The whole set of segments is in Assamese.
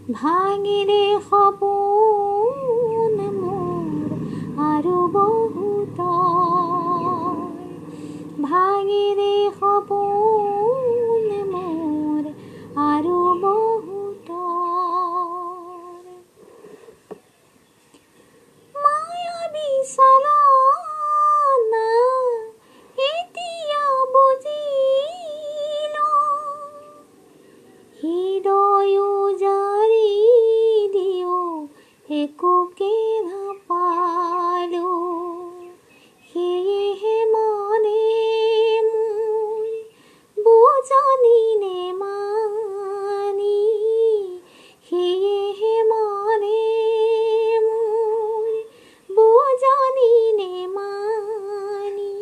ভাঙিলে সপোন মোৰ আৰু বহুত ভাঙিলে সপোন মোৰ আৰু বহুত মায়াবী চালনা এতিয়া বুজিলো হৃদয় জাৰি দিও একোকে নাপালো সেয়েহে মনে মোৰ বুজনি নেমানি সেয়েহে মনে মোৰ বুজনি নেমানি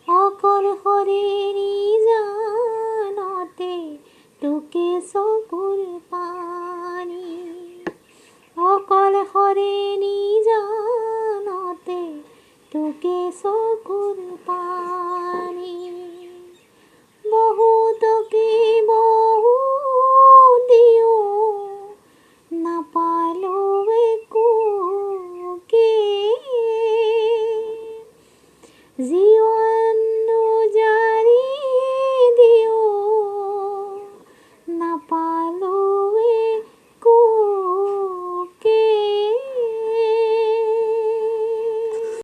অকলশৰে নিজানতে তোকে চকুৰ পানী অকলশৰে নিজানতে তোকে